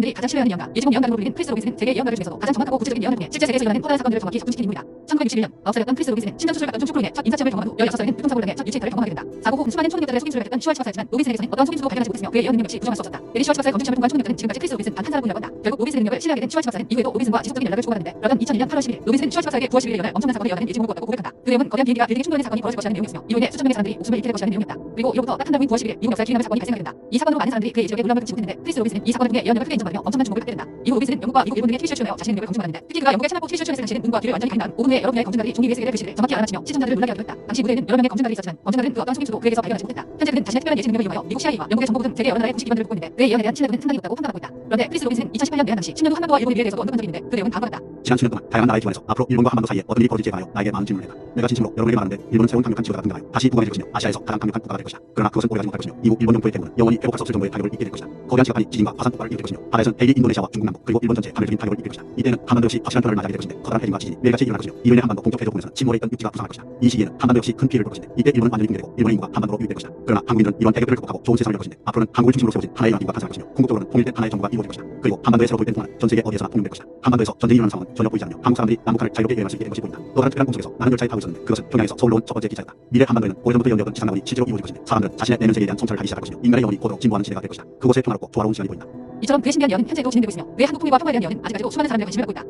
들이 가장 신뢰하는 예언가, 예지몽 예언가로 불리는 크리스 로빈스는 세계 예언가들 중에서 가장 정확하고 구체적인 예언을 통해 실제 세계에서 일어나는 커다란 사건들을 정확히 적중시킨 인물이다. 1961년 9살이었던 크리스 로빈스는 심장 수술과 중축으로 인해 첫 인사체험을 경험한 후 16살에는 교통사고를 당해 첫 유체 이탈을 경험하게 된다. 사고 후 수많은 초능력자들의 속임수를 했던 10월 14살이지만 로빈슨에게서는 어떠한 속임수도 발견하지 못했으며 그의 예언 능력 역시 부정할 수 없었다. 내리 10월 14살 검증 시험을 통과한 초능력자는 지금까지 크리스 로빈슨 단 한 사람뿐이라고 한다. 결국 로빈슨의 능력을 신뢰하게 된 10월 14살은 이후에도 로빈슨과 지속적인 연락을 주고받았는데 그러던 2001년 8월 11일 로빈슨은 10월 14살에게 9월 11일에 일어날 엄청난 사건을 예언하는 예지몽을 꾸었다고 고백한다. 그 내용은 거대한 비행기가 빌딩에 충돌하는 사건이 벌어질 것이라는 내용이었으며 이로 인해 수천 명의 사람들이 목숨을 잃게 될 것이라는 내용이었다. 그리고 이로부터 딱 한 달 후인 9월 11일 미국 역사에 뒤를 사건이 발생하게 된다. 이 사건으로 많은 사람들이 그의 지역에 놀라움을 금치 못했는데 크리스 로빈슨은 이 사건을 통해 예언력을 크게 인정받으며 엄청난 주목을 받게 된다. 이후 로빈슨은 영국과 미국, 일본 등의 TV쇼에 출연하여 자신의 능력을 검증받았는데 특히 그가 영국에 참여하고 TV쇼에 출연했을 당시에는 눈과 귀를 완전히 가린 다음 5분 후에 여러 명의 검증가들이 종이 위에 쓰게 될 글씨를 정확히 알아맞히며 시청자들을 놀라게 하기도 했다. 당시 무대에는 여러 명의 검증가들이 있었지만 검증가들은 그 어떤 속임수도 그에게서 발견하지 못했다. 현재 그는 자신의 특별한 예측 능력을 이용하여 미국 CIA와 영국의 정보부 등 세계 여러 나라의 공식 기관들을 돕고 있는데 그의 예언에 대한 신뢰도는 상당히 높다고 평가받고 있다. 그런데 크리스 로빈슨은 2018년 내한 당시 10년 후 한반도와 일본의 미래에 대해서도 언급한 적이 있는데 그 내용은 다음과 같다. 지난 7년 동안 다양한 나라의 기관에서 앞으로 일본과 한반도 사이에 어떤 일이 벌어질지에 관하여 나에게 많은 질문을 했다. 내가 진심으로 여러분에게 말하는데 일본은 새로운 강력한 지도자가 등장하여 다시 부강해질 것이며 아시아에서 가장 강력한 국가가 될 것이다. 그러나 그것은 오래가지 못할 것이며 이후 일본 정부의 대부분은 영원히 회복할 수 없을 정도의 타격을 입게 될 것이다. 거대한 지각판이 지진과 화산 폭발을 일으킬 것이며 바다에서는 대기 인도네시아와 중국 남부 그리고 일본 전체에 하늘적인 타격을 입힐 것이다. 이때는 한반도 역시 확실한 변화를 맞이하게 될 것인데 커다란 해림과 지진이 매일같이 일어날 것이며 이로 인해 한반도 동쪽 해저 부분에서는 침몰해 있던 육지가 부상할 것이다. 이 시기에는 한반도 역시 큰 피해를 볼 것인데 이때 일본은 완전히 붕괴되고 일본의 인구가 한반도로 유입될 것이다. 그러나 한국인들은 이런 대격들을 극복하고 좋은 세상을 열 것인데 앞으로는 한국을 중심으로 세워진 하나의 연합국가 탄생할 것이며 궁극적으로는 통일된 하나의 정부가 이루어질 것이다. 그리고 한반도에 새로 도입된 통화는 전 세계 어디에서나 통용될 것이다. 한반도에서 전쟁이 일어나는 상황은 전혀 보이지 않으며 한국 사람들이 남북한을 자유롭게 여행할 수 있게 된 것이 보인다. 또 다른 특별한 꿈속에서 나는 열차에 타고 있었는데 그것은 평양에서 서울로 온 첫 번째 기차였다. 미래 한반도에는 오래전부터 연대하던 지상낙원이 실제로 이루어질 것인데 사람들은 자신의 내면 세계에 대한 성찰을 하기 시작할 것이며 인간의 영혼이 고도로 진보하는 시대가 될 것이다. 그것의 평화롭고 조화로운 시간이 보인다. 이처럼 그의 신비한 예언은 현재도 진행되고 있으며 그의 한국 통일과 평화에 대한 예언은 아직까지도 수많은 사람들의 관심을 받고 있다.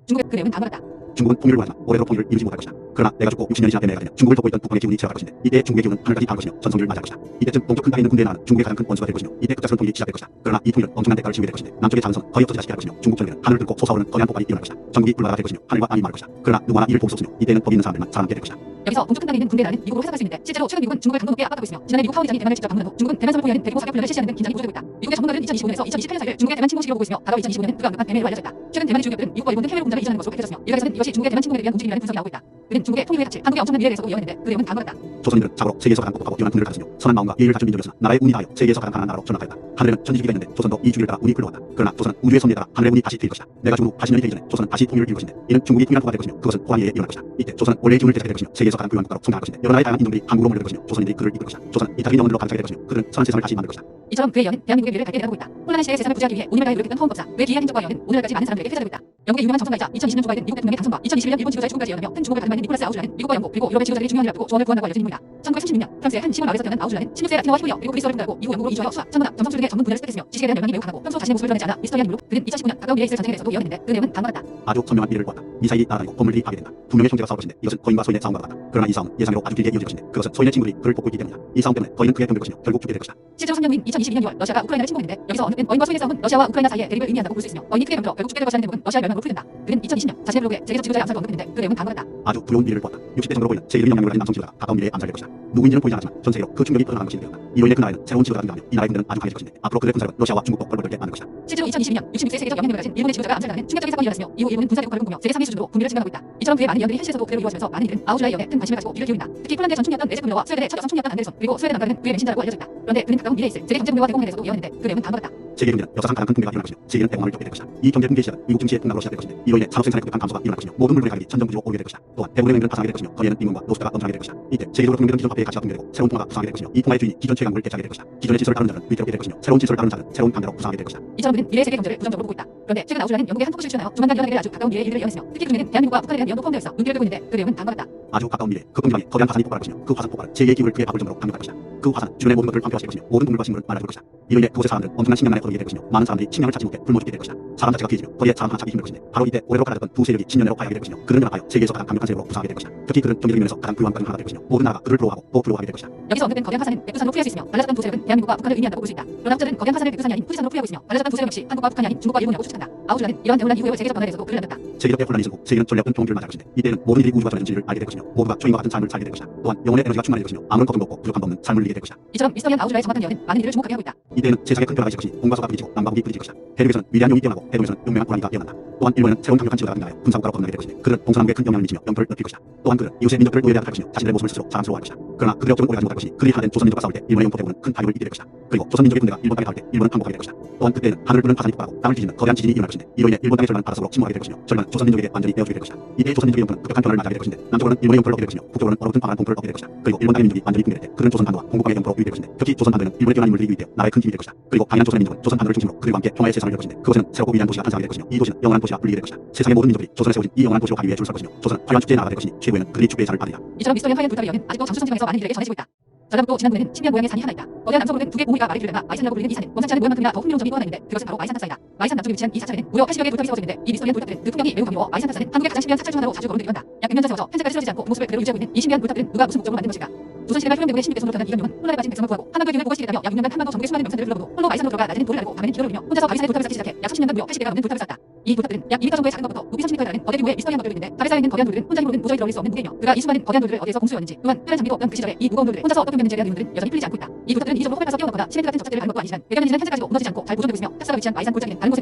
중국의 그 내용은 다음과 같다. 중국은 통일을 원하지만 오래도록 통일을 이루지 못할 것이다. 그러나 내가 죽고 60년이 지난 때내가 되면 중국을 덮고 있던 북방의 기운이 제압할 것인데 이때 중국의 기운은 하늘까지 닿을 것이며 전성기를 맞이할 것이다. 이때쯤 동쪽 큰 땅에 있는 군대에 나가는 중국의 가장 큰 원수가 될 것이며 이때 급작스러운 통일이 시작될 것이다. 그러나 이 통일은 엄청난 대가를 치르게 될 것인데 남쪽의 자연성은 거의 없어지다시피 할 것이며 중국 전역에는 하늘을 뚫고 솟아오르는 거대한 폭발이 일어날 것이다. 전국이 불바다가 될 것이며 하늘과 땅이 마를 것이다. 그러나 누구 하나 이를 볼 수 없으며 이때는 거기 있는 사람들만 살아남게 될 것이다. 여기서 동쪽 큰 땅에 있는 군대에 나는 미국으로 해석할 수 있는데 실제로 최근 미국은 중국을 강도 높게 압박하고 있으며 지난해 미국 하원의장이 대만을 직접 방문한 후 중국은 대만 선을 포위하는 대규모 사격 훈련을 실시하는 등 긴장이 고조되고 있다. 미국의 전문가들은 2025년에서 2028년 사이를 중국의 대만 침공 시기로 보고 있으며 다가올 2025년은 그가 언급한 대매로 알려져 있다. 최근 대만의 주요 기업들은 미국과 일본 등 해외로 공장을 이전하는 것으로 밝혀졌으며 일각에서는 이것이 중국의 대만 침공에 대한 움직임이라는 분석이 나오고 있다. 그는 중국의 통일의 가치, 한국의 엄청난 미래에 대해서도 예언했는데 그 내용은 다음과 같다. 조선인들은 자고로 세계에서 가장 똑똑하고 뛰어난 군대를 가졌으며 선한 마음과 이해를 갖춘 민족이었으나 나라의 운이 다하여 세계에서 가장 강한 나라로 전락하였다. 하늘에는 천지주기가 있는데 조선도 이 주기를 따라 운이 흘러왔다. 그러나 조선은 우주의 섭리에 따라 하늘의 운이 다시 트일 것이다. 내가 죽은 후 80년이 되기 전에 조선은 다시 통일을 이룰 것인데 이는 중국이 통일한 국가가 될 것이며 그것은 호랑이에 일어날 것이다. 이때 조선은 원래의 기운을 되찾게 될 것이며 세계에서 가장 부유한 국가로 성장할 것인데 여러 나라의 다양한 인종들이 한국으로 몰려들 것이며 조선인들이 그를 이끌 것이다. 조선은 이타적인 영혼들로 가득 차게 될 것이며 그들은 선한 세상을 다시 만들 것이다. 이처럼 그의 예언은 대한민국의 미래를 밝게 내다보고 있다. 혼란한 시대의 세상을 구제하기 위해 운임을 다해 노력했던 허은법사, 그의 기이한 행적과 예언은 오늘날까지 많은 사람들에게 회자되고 있다. 영국의 유명한 정청가이자 2020년 조 바이든 미국 대통령의 당선과 2021년 일본 지도자의 죽음까지 예언하며 큰 주목을 받은 바인 니콜라스 아우줄라는 미국과 영국 그리고 유럽의 지도자들이 중요한 일을 앞두고 조언을 구한다고 알려진 인물이다. 1936년 프랑스의 한 시골 마을에서 태어난 아우줄라는 16세 라틴어와 히브리어 그리고 그리스어를 분야하고 이후 영국으로 이주하여 수학, 천문학, 점성술 등의 전문 분야를 습득했으며 지식에 대한 열망이 매우 강하고 평소 자신의 모습을 드러내지 않아 미스터리한 인물로 그는 2019년 가까운 미래에 있을 전쟁에 대해서도 예언했는데 그 내용은 다음과 같다. 아주 선명한 미래를 보았다. 미사일이 날아다니고 건물들이 파괴된다. 두 명의 형제가 싸울 것인데 이것은 거인과 소인의 싸움과 같다. 그러나 이 싸움은 예상대로 아주 길게 이어질 것인데 그것은 소인의 친구들이 그를 돕고 있기 때문이다. 이 싸움 때문에 거인은 그에 병들 것이며 결국 죽게 될 것이다. 실제로 3년 후인 2022년 2월 러시아가 우크라이나를 침공했는데 여기서 언급된 거인과 소인의 싸움은 러시아와 우크라이나 사이의 대립을 의미한다고 볼 수 있으며 거인이 크게 병들어 결국 죽게 될 것이라는 대목은 러시아의 멸망으로 풀이된다. 그는 2020년 자신의 블로그에 세계적 지도자의 암살도 언급했는데 그 내용은 다음과 같다. 아주 두려운 미래를 보았다. 60대 정도로 보이는 제1의 영향력을 가진 남성 지도자가 가까운 미래에 암살될 것이다. 누구인지는 보이지 않지만 전 세계로 그 충격이 퍼져나가는 것이 되었다. 이로 인해 그 나라에는 새로운 지도자가 등장하며 이 나라의 군대는 아주 강해질 것인데 앞으로 그들의 군사력은 러시아와 중국도 벌벌 떨게 만들 것이다. 실제로 2022년 66세 세계적 영향력을 가진 일본의 지도자가 암살당하는 충격적인 사건이 일어났으며 이후 일본은 군사력 발휘를 공며 세계 3위 수준으로 군비를 증강하고 있다. 이처럼 그의 많은 예언들이 현실에서도 그대로 이루어지면서 많은 이들은 아우줄라의 예언에 큰 관심을 가지고 귀를 기울인다. 특히 폴란드의 전 총리였던 레제프 밀러와 스웨덴의 첫 여성 총리였던 안데르손 그리고 스웨덴 남가는 그의 맹신자라고 알려져 있다. 그런데 그는 가까운 미래에 있을 세계 경제 붕괴와 대공에 대해서도 예언했는데 그 내용은 다음과 같다. 세계 경제는 역사상 가장 큰 붕괴가 일어날 것이며 세계는 대공황을 겪게 될 것이다. 이 경제 붕괴의 시작은 미국 증시의 폭락으로 시작될 것인데 이로 인해 산업 생산의 급격한 감소가 일어날 것이며 모든 물건의 가격이 천정부지로 오르게 될 것이다. 또한 대부분의 은행들은 파산하게 될 것이며 거리에는 임금과 노숙자가 넘쳐나게 될 것이다. 이때 세계적으로 등록된 기존 화폐의 가치가 붕괴되고 새로운 통화가 부상하게 될 것이며 이 통화의 주인이 기존 최강국을 개최하게 될 것이다. 기존의 질서를 다루는 자는 위태롭게 될 것이며 새로운 질서를 다루는 자는 새로운 강대로 부상하게 될 것이다. 이처럼 그는 미래의 세계 경제를 부정적으로 보고 있다. 그런데 최근 아우줄라는 영국의 한 토크쇼에 출연하여 조만간 일어나게 될 아주 가까운 미래의 일들을 예언했으며 특히 그중에는 대한민국과 북한에 대한 예언도 포함되어 있어 눈길을 끄고 있는데 그 내용은 다음과 같다. 아주 가까운 미래 극동지방에 거대한 화산이 폭발할 것이며 그 화산 폭발은 제2의 기후를 그에 밥을 정도로 강력할 것이다. 그 화산은 주변의 모든 것들을 황폐화시킬 것이며 모든 동물과 식물을 말아줄 것이다. 이로 인해 그곳의 사람들은 엄청난 식량난에 걸리게 될 것이며 많은 사람들이 식량을 찾지 못해 굶어 죽게 될 것이다. 사람 자체가 귀해지며 거리에 사람 하나 찾기 힘들 것인데 바로 이때 오래로 갈라졌던 두 세력이 10년 내로 파괴하게 될 것이며 그들은 연합하여 세계에서 가장 강력한 세력으로 부상하게 될 것이다. 특히 그들은 경제적 면에서 가장 부유한 국가 중 하나가 될 것이며 모든 나라가 그를 부러워하고 또 부러워하게 될 것이다. 여기서 언급된 거대한 화산은 백두산으로 풀이할 수 있으며 달라졌던 두 세력은 대한민국과 북한을 의미한다고 볼 수 있다. 그러나 학자들은 거대한 화산을 백두산이 아닌 후지산으로 풀이하고 있으며 달라졌던 두 세력 역시 한국과 북한이 아닌 중국과 일본이라고 추측한다. 아우줄라는 이러한 대혼란 이후의 세계적 변화에 대해서도 글을 남겼다. 세계적 대혼란이 있고 세계는 전략적인 종기를 맞이할 것인데 이때는 모든 일이 우주가 전해진 진리를 알게 될 것이며 모두가 초인과 같은 삶을 살게 될 것이다. 또한 영혼의 에너지가 충만해질 것이며 아무런 걱정도 없고 부족함도 없는 삶을 누리게 될 것이다. 이처럼 미스터리한 아우줄라의 정확한 예언은 많은 이들을 주목하게 하고 있다. 이때는 세상에 큰 변화가 있을 것이 공과 소가 부딪히고 남과 북이 부딪힐 것이다. 대륙에서는 위대한 용이 깨어나고 대동에서는 용맹한 호랑이가 깨어난다. 또한 일본은 새로운 강력한 지도자가 등장하여 군사국가로 거듭나게 될 것인데 그들은 동서남북에 큰 영향을 미치며 영토를 넓힐 것이다. 또한 그들은 이웃의 민족들을 우애하게 할 것이며 자신들의 모습을 스스로 자랑스러워할 것이다. 그러나 그들의 업적은 오래가지 못할 것이 그들이 하나 된 조선민족과 싸울 때 일본의 영토 대부분은 큰 타격을 입게 될 것이다. 그리고 조선민족의 군대가 일본 땅에 닿을 때 일본은 항복하게 될 것이다. 또한 그때는 하늘을 부는 화산이 폭발하고 땅을 뒤지는 거대한 지진이 일어날 것인데 이로 인해 일본 땅의 절반은 바닷속으로 침몰하게 될 것이며 절반은 조선민족에게 완전히 내어주게 될 것이다. 이때 조선민족의 영토는 급격한 변화를 맞이하게 될 것인데 남쪽으로는 일본의 영토를 얻게 될 것이며 북쪽으로는 얼어붙은 방한 동토를 얻게 될 것이다. 그리고 일본 땅의 민족이 완전히 붕괴될 때 그들은 조선 반도와 동북방의 영토로 유입될 것인데 특히 조선 반도에는 일본의 뛰어난 인물들이 유입되어 나라의 큰 힘이 될 것이다. 그리고 강인한 조선의 민족은 조선 반도를 중심으로 그들과 함께 평화의 세상을 열 것인데 그것은 새롭고 위대한 도시가 탄생하게 될 것이며 이 도시는 영원한 도시가 불리게 될 것이다. 세상의 모든 민족들이 조선에 세워진 이 영원한 도시로 가기 위해 줄을 설 것이며 조선은 화려한 축제에 나아가 될 것이니 최후에는 그들이 축배의 상을 받으리라. 이처럼 미스터리한 화려한 불타를 이어는 아직도 장수성 지방에서 많은 이들에게 전해지고 있다. 전라북도 진안군에는 신비한 모양의 산이 하나 있다. 거대한 남서부는 두 개 봉우리가 말이 들려나 마이산이라고 불리는 이 산은 원산지 않은 모양만큼이나 더 흥미로운 점이 또 하나 있는데 그것은 바로 마이산 탑사이다. 마이산 남쪽에 위치한 이 사찰에는 무려 80여 개의 불탑이 세워져 있는데 이 미스터리한 불탑들은 그 풍경이 매우 감미로워 마이산 탑사는 한국의 가장 신비한 사찰 중 하나로 자주 거론되기도 한다. 약 100년 전 세워져 현재까지 쓰러지지 않고 그 모습을 그대로 유지하고 있는 이 신비한 불탑들은 누가 무슨 목적으로 만든 것일까? 조선시대가 효명대군의 신입 배선으로 태어난 이경룡은 혼란에 빠진 백성을 구하고 한반도의 균을 보고 싶게 되며 약 6년간 한반도 전국의 수많은 명산들을 둘러보고 홀로 마이산으로 들어가 낮에는 돌을 알고 밤에는 기도를 울며 혼자서 바위산의 불탑을 쌓기 시작해 약 30년간 무려 80개가 넘는 불탑을 쌓았다. 이 불탑들은 약 2m 정도의 작은 것부터 높이 30m에 달하는 거대 규모의 미스터리한 것들을 있는데 탑에 쌓여있는 거대한 돌들은 혼자 힘으로는 도저히 들어올릴 수 없는 무게이며 그가 이 수많은 거대한 돌들을 어디에서 공수해왔는지 또한 특별한 장비도 없던 그 시절에 이 무거운 돌들을 혼자서 어떻게 옮겼는지에 대한 의문들은 여전히 풀리지 않고 있다. 이 불탑들은 이적으로 호흡에서 뛰어넘거나 시멘트 같은 접착제를 가는 것도 아니지만 배경에는 현재까지도 무너지지 않고 잘 보존되고 있으며 탑사가 위치한 마이산 골짜기는 다른 곳에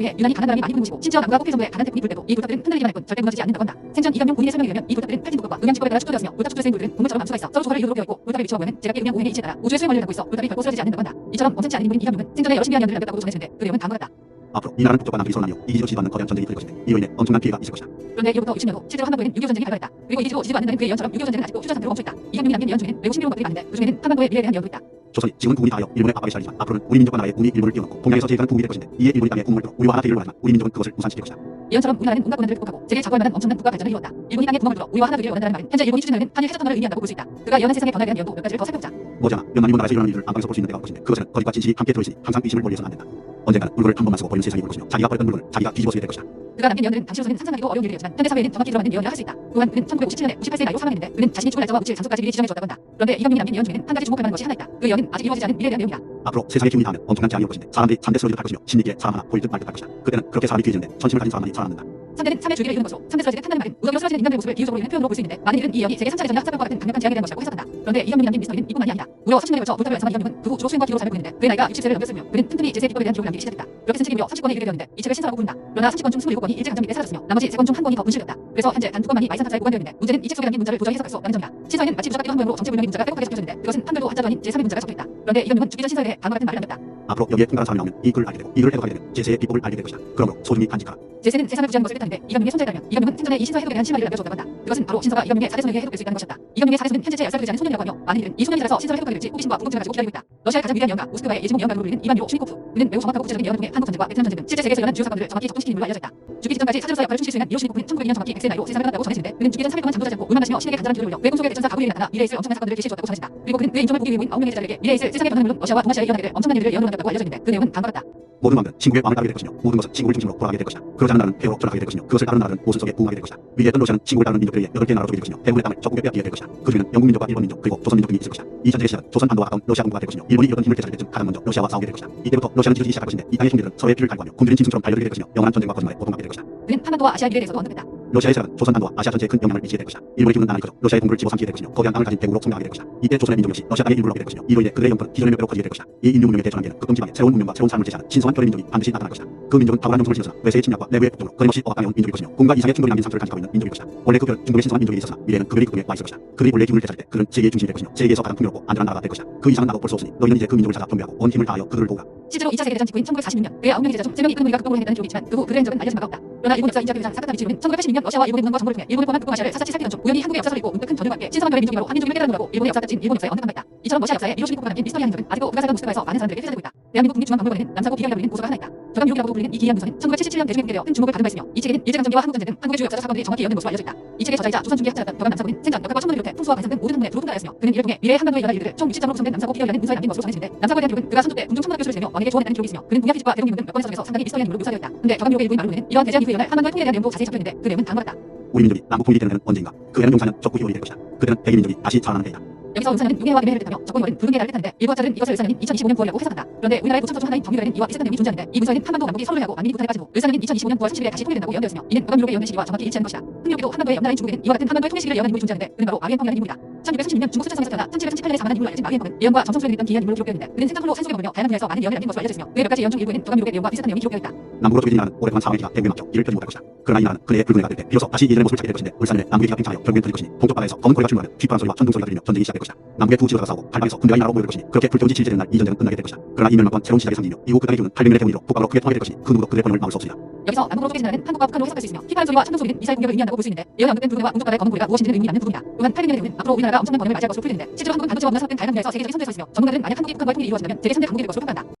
비해 유난히 강한 바람이 많이 부는 곳이고 심지어 남과 북해 정도의 강한 태풍이 불 때도 이 불탑들은 흔들리기만 할 뿐 절대 무너지지 않는다고 한다. 생전 이경룡 본인의 설명에 의하면 이 불탑들은 팔진 북극과 음양지법에 따라 축소되었으며 불탑 축소에 쓰인 돌들은 동물처럼 암수가 있어 서로 조화를 이루도록 되어 있고 불탑의 위치와 모양은 제각기 음양 오행의 이치에 따라 우주의 수행 원리를 갖고 있어 불탑이 결코 쓰러지지 않는다고 한다. 이처럼 원천치 않은 인물인 이경룡은 생전에 여러 신비한 연들을 남겼다고 전해지는데 그 내용은 다음과 같다. 앞으로 이 나라는 북쪽과 남쪽이 서로 나뉘어 이기지도 지지도 않는 거대한 전쟁이 벌일 것인데 이로 인해 엄청난 피해가 있을 것이다. 그런데 이로부터 60년 후 실제로 한반도에는 6.25 전쟁이 발발했다. 그리고 이기지도 지지도 않는다는 그의 예언처럼 6.25 전쟁은 아직도 휴전 상태로 멈춰있다. 이경룡이 남긴 예언 중에는 매우 신비로운 것들이 많은데 그중에는 한반도의 미래에 대한 예언도 있다. 조선이 지금은 국군이 다하여 일본의 압박에 시달리지만 앞으로는 우리 민족과 나라의 운이 일본을 뛰어넘고 동양에서 제일가는 국민이 될 것인데 이에 일본이 땅에 국물을 들어 우리와 하나 되기를 원하지만 우리 민족은 그것을 무산시킬 것이다. 예언처럼 우리나라는 온갖 고난들을 극복하고 세계 자부할 만한 엄청난 국가 발전을 이루었다. 일본이 땅에 구멍을 뚫어 우리와 하나 되기를 원한다는 말은 현재 일본이 추진하는 한일 해적 터널을 의미한다고 볼 수 있다. 그가 예언한 세상의 변화에 대한 예언도 몇 가지를 더 살펴보자. 머지않아 몇만 일본 나라에서 일어나는 일을 안방에서 볼 수 있는 데가 올 것인데 그것은 거짓과 진실이 함께 들어있으니 항상 의심을 멀리해서는 안 된다. 언젠가는 물건을 한 번만 쓰고 버리는 세상이 올 것이며 자기가 버렸던 물건을 자기가 뒤집어 쓰게 될 것이다. 그가 남긴 예언들은 당시로서는 상상하기도 어려운 일이었지만 현대 사회에는 정확히 들어맞는 예언이라 할 수 있다. 또한 그는 1957년에 98세의 나이로 사망했는데 그는 자신이 죽을 날짜와 묻힐 장소까지 미리 지정해 주었다고 한다. 그런데 이경룡이 남긴 예언 중에는 한 가지 주목할 만한 것이 하나 있다. 그 예언은 아직 이루어지지 않은 미래에 대한 내용이다. 앞으로 세상의 기운이 닿으면 엄청난 재앙이 올 것인데 사람들이 3대 쓰러질 할 것이며 신리기에 사람 하나 보일 듯 말 듯 할 것이다. 그때는 그렇게 사람이 귀해지는데 전심을 가진 사람만이 살아남는다. 3대는 3의 주기를 이루는 것으로 3대 쓰러지듯 한다는 말은 무더기로 쓰러지는 인간들의 모습을 비유적으로 있는 표현으로 볼 수 있는데 많은 이들은 이 예언이 세계 3차 대전이나 학살과 같은 강력한 재앙에 대한 것이라고 해석한다. 그런데 이경룡이 남긴 미스터리는 이뿐만이 아니다. 무려 30년에 걸쳐 불탑을 완성한 이경룡은 그 후 주로 수행과 기도로 삶을 보냈는데 그의 나이가 60세를 넘겼으며 그는 틈틈이 제세 비법에 대한 기록을 남기기 시작했다. 그렇게 쓴 책이 무려 30권에 이르게 되었는데 이 책을 신서라고 부른다. 그러나 30권 중 27권이 일제강점 및에 사라졌으며 나머지 3권 중 1권이 더 분실되었다. 그래서 현재 단 2권만이 마이산 탑사에 보관되어 있는데 문제는 이 책 속에 담긴 문자를 도저히 해석할 수 없다는 점이다. 신서에는 마치 부자 같기도 한 모양으로 정체불명의 문자가 빼곡하게 적혀졌는데 그것은 한글도 한자도 아닌 제3의 문자가 적혀있다. 그런데 이경룡은 죽기 전 신서에 대해 다음과 같은 말을 남겼다. 앞으로 여기에 통달한 사람이 나오면 이 글을 알게 되고 이 글을 해석하게 되면 제세의 비법을 알게 될 것이다. 그러므로 소중히 간직하라. 제세는 세상을 부지하는 것을 뜻하는데 이경룡의 손자에 따르면 이경룡은 생전에 이 신서의 해석에 대한 실마리를 남겨줬다고 한다. 그것은 바로 신서가 이경룡의 4대 소년에게 해석될 수 있다는 것이었다. 이경룡의 4대 소는 현재 제 10살 되지 않은 소년이라고 하며 많은 이들은 이 소년이 자라서 신서를 해석하게 될지 호기심과 궁금증을 가지고 기다리고 있다. 러시아의 가장 위대한 예언가 모스크바의 예지몽 예언가로 불리는 이반 유로 슈니코프. 그는 매우 정확하고 구체적인 예언을 통해 한국 전쟁과 베트남 전쟁 등 실제 세계에서 일어난 주요 사건들을 정확히 적분시킨 인물로 알려져 있다. 죽기 직전까지 사제로서 역할을 충실히 수행한 이로 슈니코프는 1902년 정확히 100세의 나이로 세상을 떠났다고 전해지는데 그는 죽기 전 3일 동안 잠도 자지 않고 울만 마시며 신에게 간절한 기도를 올려 외공 속의 대천사 가브리엘이 나타나 미래에 있을 엄청난 사건들을 제시해 주었다고 전해진다. 그리고 그는 그의 인종을 보기 위해 모인 9명의 제자들에게 미래에 있을 세상의 변화는 물론 러시아와 동아시아에 일어나게 될 엄청난 일들을 예언으로 남겼다고 알려져 있는데 그 내용은 다음과 같다. 모든 왕들은 친구의 왕을 따르게 될 것이며 모든 것은 친구를 중심으로 돌아가게 될 것이다. 그러지 않은 나라는 폐허로 전락하게 될 것이며 그것을 따르는 나라는 모순 속에 부응하게 될 것이다. 위대했던 러시아는 친구를 따르는 민족들에 의해 8개 나라로 쪼개질 것이며 대부분의 땅을 적국에 빼앗기게 될 것이다. 그중에는 영국 민족과 일본 민족 그리고 조선 민족 등이 있을 것이다. 이 전쟁의 시작은 조선 반도와 가까운 러시아 동부가 될 것이며 일본이 이런 힘을 되찾을 때쯤 가장 먼저 러시아와 싸우게 될 것이다. 이때부터 러시아는 지어지기 시작할 것인데 이 땅의 형제들은 서로의 피를 갈구하며 굶주린 짐승처럼 달려들게 될 것이며 영원한 전쟁과 거짓말에 고통받게 될 것이다. 그는 한반도와 아시아 미래에 대해서도 언급했다. 러시아의 세력은 조선 반도와 아시아 전체에 큰 영향을 미치게 될 것이다. 일본의 기운은 나날이 커져 러시아의 동부를 집어삼키게 될 것이며 거대한 땅을 가진 대국으로 성장하게 될 것이다. 이때 조선의 민족 역시 러시아 땅의 일부를 얻게 될 것이며 이로 인해 그들의 영토는 기존의 몇 배로 커지게 될 것이다. 이 인류 문명의 대전환기에는 극동 지방에 새로운 문명과 새로운 삶을 제시하는 신성한 결의 민족이 반드시 나타날 것이다. 그 민족은 탁월한 정성을 지어서 외세의 침략과 내부의 폭동으로 끊임없이 억압당해온 민족일 것이며 공과 이상의 충돌이 남긴 상태를 간직하고 있는 민족일 것이다. 원래 그 별은 중동의 신성한 민족에 있었으나 미래는 그들이 그 꿈에 와 있을 것이다. 그들이 원래 기운을 되찾을 때 그들은 세계의 중심이 될 것이며 세계에서 가장 풍요롭고 안전한 나라가 될 것이다. 그 이상은 나도 볼 수 없으니 너희는 이제 그 민족을 찾아 경배하고 온 힘을 다하여 그들을 도우라. 실제로 2차 세계대전 직후인 1946년 그의 9명의 제자 중 3명이 이끄는 무리가 극동으로 행했다는 기록이 있지만 그 후 그들의 행적은 알려진 바가 없다. 그러나 일본 역사 인자교장 사카타미치로는 1982년 러시아와 일본의 무능과 정보를 통해 일본을 포함한 북부 아시아를 사사치 살피던 중 우연히 한국의 역사서를 읽고 문득 큰 전율과 함께 신성한 별의 민족이라고 한민족임을 깨달은다고 일본의 역사가 찐 일본 역사에 언급한 바 있다. 이처럼 러시아 역사에 이로시니코프가 남긴 미스터리한 행적은 아직도 그가 살던 모스크바에서 많은 사람들에게 펼쳐지고 있다. 대한민국 국립중앙박물관에는 남사고 비결이라고 불리는 보소가 하나 있다. 저감유록이라고 불리는 이 기이한 문서는 1977년 대중에 공개되어 큰 주목을 받은 바 있으며 이 책에는 일제강점기와 한국전쟁 등 한국의 주요 역사적 사건들이 정확히 예언된 것으로 알려져 있다. 이 책의 저자이자 조선 중기 학자였던 덕암 남사고는 생전 역학과 천문을 비롯해 풍수와 관상 등 모든 학문에 두루 통달하였으며 그는 이를 통해 미래의 한반도에 일어날 일들을 총 60장으로 구성된 남사고 비결이라는 문서에 남긴 것으로 전해지는데 남사고에 대한 기록은 그가 선조 때 궁중 천문학 교수를 지내며 왕에게 조언했다는 기록이 있으며 그는 동양 피직과 대동 미문 등 몇 권의 서적에서 상당히 미스터리한 인물로 묘사되어 있다. 근데 덕암유록의 일부인 말로는 이런 대재앙 이후에 일어날 한반도의 통일에 대한 내용도 자세히 적혀있는데 그 내용은 다음과 같다. 우리 민족이 남북 통일이 되는 해는 언제인가? 그 해는 용사년 적국이 오리게 될 것이다. 그때는 백인 민족이 다시 살아나는 해이다. 여기서 용사는 용해와 김해를 뜻하며 적공월은 붉은 해를 뜻하는데 일부 학자들은 이것을 을사년인 2025년 9월이라고 해석한다. 그런데 우리나라의 고창조 중 하나인 정유라는 이와 비슷한 내용이 존재하는데 이 문서에는 한반도 남북이 서로를 하고 만민이 부탄에 빠진 후 을사년인 2025년 9월 30일에 다시 통일된다고 예언되었으며 이는 덕암유록의 예언된 시기와 정확히 일치하는 것이다. 흥미롭게도 한반도의 옆나라인 중국에는 이와 같은 한반도의 통일 시기를 예언한 인물이 존재하는데 그는 바로 아리엔 펑이라는 인물이다. 1636년 중국 수천성에서 태어나 1738년에 사망한 인물로 알려진 마위엔펑은 예언과 점성술에 있던 기이한 인물로 기록되어 있는데 그는 생탄물로 산속에 머물며 다양한 분야에서 많은 예언을 남긴 것으로 알려져 있으며 그의 몇 가지 예언 중 일부에는 도감유록의 내용과 비슷한 내용이 기록되어 있다. 남북으로 쪼개진 나라는 오랫동안 상황의 기가 대국에 막혀 이를 펴지 못할 것이다. 그러나 이 나라는 그네의 붉은 해가 될 때 비로소 다시 예전의 모습을 찾게 될 것인데 울산에 남북의 기가 팽창하여 결국엔 터질 것이니 동쪽 바다에서 검은 고리가 출몰하는 휘파람 소리와 천둥 소리가 들리며 전쟁이 시작될 것이다. 남북의 두 지도자가 싸우고 팔방에서 군대가 이 나라로 모여들 것이니 그렇게 불태운 지 7일 되는 날 이 전쟁은 끝나게 될 것이다. 그러나 이 멸망권 새로운 시작의 상징이며 이후 그 땅의 기운은 800년의 대운이로 북방으로 크게 통하게 될 것이니 그 누구도 그들의 번영을 막을 수 없으리라. 여기서 남북으로 쪼개진 나라는 한국과 북한으로 해석할 수 있으며 휘파람 소리와 천둥 소리는 미사일 공격을 의미한다고 볼 수 있는데 예언에 언급된 붉은 해와 동쪽 바다의 검은 고리가 무엇인지는 의미 않는 부분이다. 또한 800년의 대운은 앞으로 우리나라가 엄청난 번영을 맞이할 것으로 풀리는데 실제로 한국은 반도체와 문화 산업등 다양한 분야에서 세계적인 선두에 서 있으며 전문가들은 만약 한국이 북한과의 통일이 이루어진다면 세계 3대 강국이 될 것으로 평가한다.